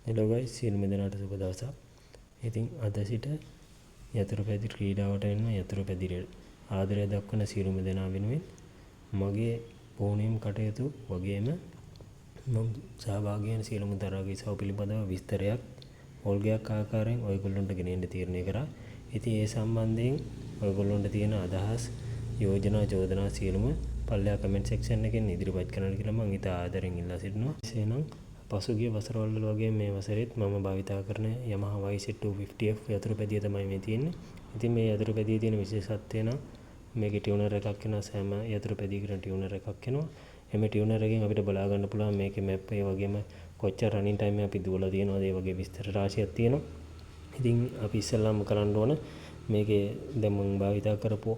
Hello guys සියලුම දෙනාට සුබ දවසක්. ඉතින් අද සිට යතුරුපැදි ක්‍රීඩාවට එන්න යතුරුපැදියට ආදරය දක්වන සියලුම දෙනා වෙනුවෙන් මගේ පුහුණුවීම් කටයුතු වගේම මම සහභාගී වෙන සියලුම දරාගේ සව පිළිබඳව විස්තරයක් ඕල්ගයක් ආකාරයෙන් ඔයගොල්ලන්ට ගෙනෙන්න තීරණය කරා. ඉතින් ඒ සම්බන්ධයෙන් ඔයගොල්ලන්ට තියෙන අදහස් යෝජනා චෝදනා සියලුම පල්ලෙහා කමෙන්ට් සෙක්ෂන් එකෙන් ඉදිරිපත් කරන්න කියලා මම ඉතා ආදරෙන් ඉල්ලා සිටිනවා. එසේනම් පසුගිය වසරවල වගේ මේ වසරෙත් මම භාවිතා කරන Yamaha YZ250F යතුරුපැදිය තමයි මේ තියෙන්නේ. ඉතින් මේ යතුරුපැදියේ තියෙන විශේෂත්වය නම් මේකේ ටියුනර් එකක් වෙනවා. සෑම යතුරුපැදියකටම ටියුනර් එකක් වෙනවා. එමේ ටියුනර් එකෙන් අපිට බලා ගන්න පුළුවන් මේකේ මැප් ඒ වගේම කොච්චර රනින් ටයිම් අපි දුවලා තියෙනවද ඒ වගේ විස්තර රාශියක් තියෙනවා. ඉතින් අපි ඉස්සෙල්ලාම කරන්න ඕන මේකේ දැන් මම භාවිතා කරපු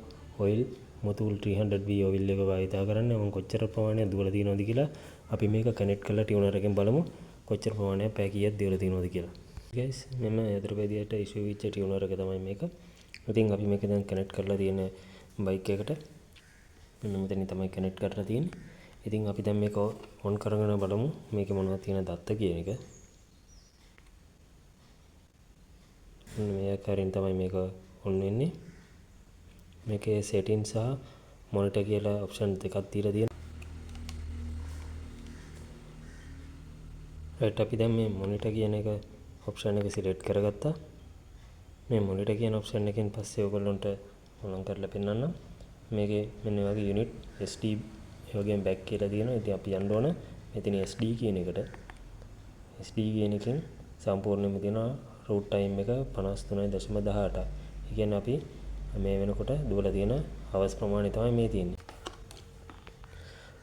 ඔයිල් මොතුල් 300V ඔයිල් එක භාවිතා කරන්න මම කොච්චර ප්‍රමාණයක් දුවලා තියෙනවද කියලා අපි මේක කනෙක්ට් කරලා ටියුනර් එකෙන් බලමු කොච්චර ප්‍රමාණයක් පැය කීයක් දිවලා තියෙනවද කියලා. ගයිස් මෙන්න යතුරුපැදියට ඉෂුව වෙච්ච ටියුනර් එක තමයි මේක. ඉතින් අපි මේක දැන් කනෙක්ට් කරලා තියෙන බයික් එකට මෙන්න මෙතනින් තමයි කනෙක්ට් කරලා තියෙන්නේ. ඉතින් අපි දැන් මේක ඔන් කරගෙන බලමු මේකේ මොනවද තියෙන දත්ත කියන එක. මේ ආකාරයෙන් තමයි මේක ඔන් වෙන්නේ. මේකේ සෙටින් සහ මොනිටර් කියලා ඔප්ෂන් දෙකක් දීලා තියෙනවා. රයිට් අපි දැන් මේ මොනිටර් කියන එක ඔප්ෂන් එක සිලෙක්ට් කරගත්තා. මේ මොනිටර් කියන ඔප්ෂන් එකෙන් පස්සේ ඔයගොල්ලන්ට මොලම් කරලා පෙන්නන්නම්. මේකේ මෙන්න වගේ යුනිට් SD ඒ වගේම බෑක් කියලා තියෙනවා. ඉතින් අපි යන්න ඕන මෙතන SD කියන එකට. SD කියන එකෙන් සම්පූර්ණයෙන්ම තියෙනවා රූට් ටයිම් එක 53.18. ඒ කියන්නේ අපි මේ වෙනකොට දුවලා තියෙන අවස් ප්‍රමාණය තමයි මේ තියෙන්නේ.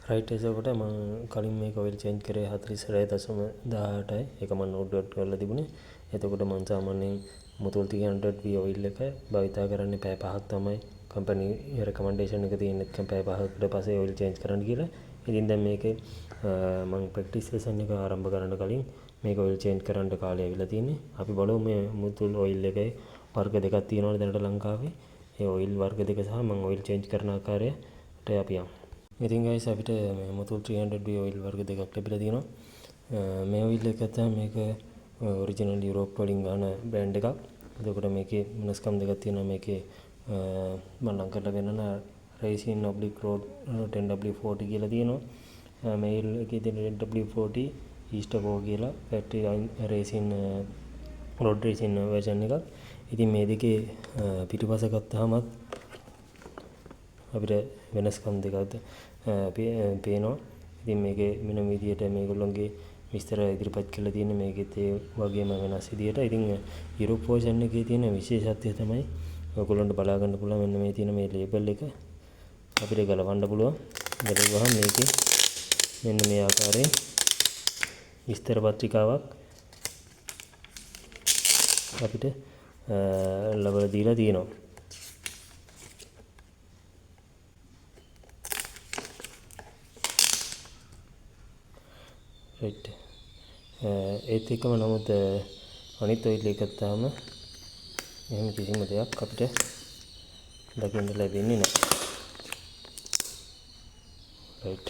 රයිට් එසකොට මම කලින් මේක ඔයිල් චේන්ජ් කරේ 46.18යි. ඒක මම නෝට් ඩවුන් කරලා තිබුණේ. එතකොට මම සාමාන්‍යයෙන් මුතුල් 300V ඔයිල් එක භාවිතා කරන්නේ පැය 5ක් තමයි. කම්පැනි රෙකමෙන්ඩේෂන් එක තියෙන්නේ පැය 5කට පස්සේ ඔයිල් චේන්ජ් කරන්න කියලා. ඉතින් දැන් මේකේ මම ප්‍රැක්ටිස් සෙෂන් එක ආරම්භ කරන්න කලින් මේක ඔයිල් චේන්ජ් කරන්න කාලය ඇවිල්ලා තියෙන්නේ. අපි බලමු මේ මුතුල් ඔයිල් එකේ වර්ග දෙකක් තියෙනවනේ දැනට ලංකාවේ. ඒ ඔයිල් වර්ග දෙක සහ මම ඔයිල් චේන්ජ් කරන ආකාරයට අපි යමු. ඉතින් ගයිස් අපිට මේ මුතුල් 300V ඔයිල් වර්ග දෙකක් ලැබිලා තියෙනවා. මේ ඔයිල් එක තමයි මේක ඔරිජිනල් යුරෝප් වලින් ගන්න බ්‍රෑන්ඩ් එකක්. එතකොට මේකේ වෙනස්කම් දෙකක් තියෙනවා. මේකේ මම නම් කරලා වෙනන රේසින් ඔබ්ලික් රෝඩ් 10W40 කියලා තියෙනවා. මේ ඔයිල් එකේ තියෙන 10W40 ඊස්ටකෝ කියලා factory racing road racing version එකක්. ඉතින් මේ දෙකේ පිටුපස ගත්තාමත් අපිට වෙනස්කම් දෙකක් පේනවා. ඉතින් මේකේ වෙන විදියට මේගොල්ලන්ගේ විස්තර ඉදිරිපත් කරලා තියෙන්නේ මේකෙත් ඒ වගේම වෙනස් විදියට. ඉතින් යුරෝප් වර්ෂන් එකේ තියෙන විශේෂත්වය තමයි ඔයගොල්ලන්ට බලා ගන්න පුළුවන් මෙන්න මේ තියෙන මේ ලේබල් එක අපිට ගලවන්න පුළුවන්. ගලවුවහම මේකේ මෙන්න මේ ආකාරයෙන් විස්තර පත්‍රිකාවක් අපිට ලබා දීලා තියෙනවා. රයිට් ඒත් එක්කම නමුත් අනිත් ඔයිල් එක ගත්තාම එහෙම කිසිම දෙයක් අපිට දකින්න ලැබෙන්නේ නැහැ. රයිට්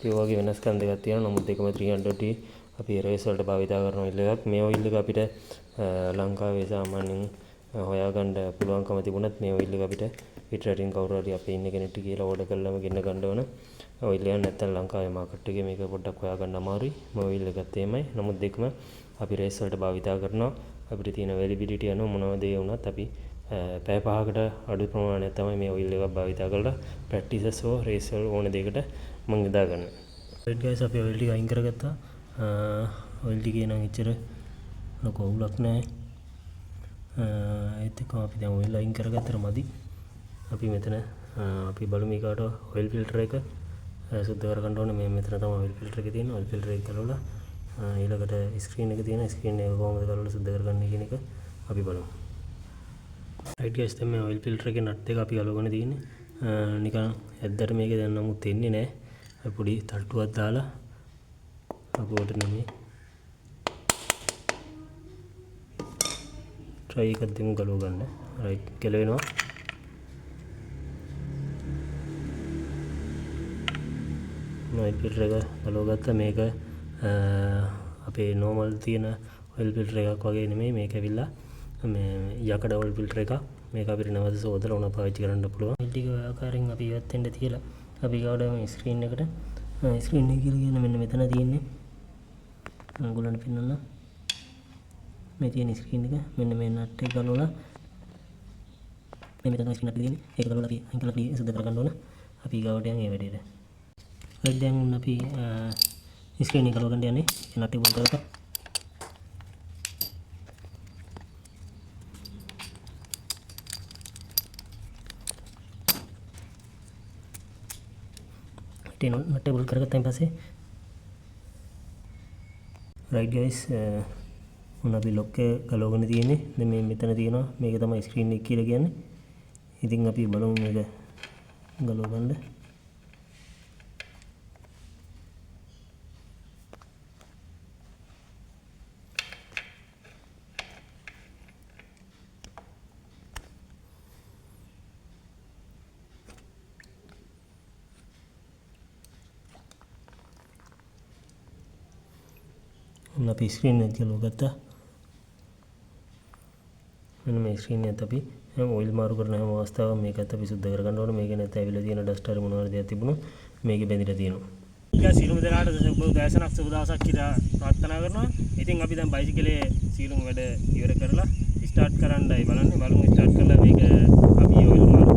ඒ වගේ වෙනස්කම් දෙකක් තියෙනවා. නමුත් දෙකම 300V අපි රේස් වලට භාවිතා කරන ඔයිල් එකක්. මේ ඔයිල් එක අපිට ලංකාවේ සාමාන්‍යයෙන් හොයාගන්න පුළුවන්කම තිබුණත් මේ ඔයිල් එක අපිට පිටරටින් කවුරු හරි අපේ ඉන්න කෙනෙක්ට කියලා ඕඩර් කරලාම ගෙන්න ගන්න ඕන. ඔයිල් එක නැත්තම් ලංකාවේ මාකට් එකේ මේක පොඩ්ඩක් හොයාගන්න අමාරුයි. මේ ඔයිල් එකත් එහෙමයි. නමුත් දෙකම අපි රේස් වලට භාවිතා කරනවා. අපිට තියෙන වැලිබිලිටි අනුව මොනවද ඒ වුණත් අපි පැය 5කට අඩු ප්‍රමාණයක් තමයි මේ ඔයිල් එකක් භාවිතා කරලා ප්‍රැක්ටිසස් හෝ රේස් වල ඕන දෙයකට මම යොදා ගන්න. රයිට් ගයිස් අපි ඔයිල් ටික අයින් කරගත්තා. ඔයිල් ටිකේ නම් එච්චර ලොකු අවුලක් නැහැ. ඒත් එක්කම අපි දැන් ඔයිල් අයින් කරගත්තට මදි. අපි මෙතන අපි බලමු ඊකට ඔයිල් ෆිල්ටර් එක සුද්ධ කරගන්න ඕනේ. මේ මෙතන තමයි ඔයිල් ෆිල්ටර් එක තියෙන්නේ. ඔයිල් ෆිල්ටර් එක ගලවලා ඊළඟට ස්ක්‍රීන් එක තියෙනවා. ස්ක්‍රීන් එක කොහොමද ගලවලා සුද්ධ කරගන්නේ කියන එක අපි බලමු. රයිට් ගයිස් දැන් මේ ඔයිල් ෆිල්ටර් එකේ නට් එක අපි ගලවගෙන තියෙන්නේ. නිකන් ඇද්දට මේක දැන් නමුත් එන්නේ නැහැ. පොඩි තට්ටුවක් දාලා අපුවට නෙමෙයි try එකක් දෙමු ගලව ගන්න. රයිට් ගැලවෙනවා. ඔයිල් ෆිල්ටර් එක ගලව ගත්තා. මේක අපේ normal තියෙන ඔයිල් ෆිල්ටර් එකක් වගේ නෙමෙයි මේක ඇවිල්ලා මේ යකඩ ඔයිල් ෆිල්ටර් එකක්. මේක අපිට නැවත සෝදලා උනා පාවිච්චි කරන්න පුළුවන්. මේ ටික ආකාරයෙන් අපි ඉවත් වෙන්න තියලා අපි ගාවට ස්ක්‍රීන් එකට ස්ක්‍රීන් එක කියලා කියන්නේ මෙන්න මෙතන තියෙන්නේ. ඔයගොල්ලන්ට පෙන්වන්න. මේ තියෙන ස්ක්‍රීන් එක මෙන්න මේ නට් එක ගලවලා මේ මෙතන ස්ක්‍රීන් එක තියෙන්නේ. ඒක ගලවලා අපි අයින් කරලා අපි සුද්ධ කරගන්න ඕන. අපි ගාවට යන් ඒ වැඩේට. හරි දැන් අපි ස්ක්‍රීන් එක ගලව ගන්න යන්නේ. ඒ නට් එක බොල් කරලා නට් එක බොල් කරගත්තාන් පස්සේ right guys මොන අපි ලොක් එක ගලවගෙන තියෙන්නේ. දැන් මේ මෙතන තියෙනවා. මේක තමයි ස්ක්‍රීන් එක කියලා කියන්නේ. ඉතින් අපි බලමු මේක ගලව ගන්න. අපි ස්ක්‍රීන් එක ගලව ගත්තා. මෙන්න මේ ස්ක්‍රීන් එකත් අපි ඔයිල් මාරු කරන හැම අවස්ථාවකම මේකත් අපි සුද්ධ කරගන්න ඕනේ. මේකේ නැත්නම් ඇවිල්ලා තියෙන ඩස්ට් හරි මොනවා හරි දෙයක් තිබුණොත් මේකේ බැඳිලා තියෙනවා. ඊට සියලුම දෙනාට දැසනක් සුබ දවසක් කියලා ප්‍රාර්ථනා කරනවා. ඉතින් අපි දැන් බයිසිකලේ සියලුම වැඩ ඉවර කරලා ස්ටාර්ට් කරන්නයි බලන්නේ. බලමු ස්ටාර්ට් කරලා මේක අපි ඔයිල් මාරු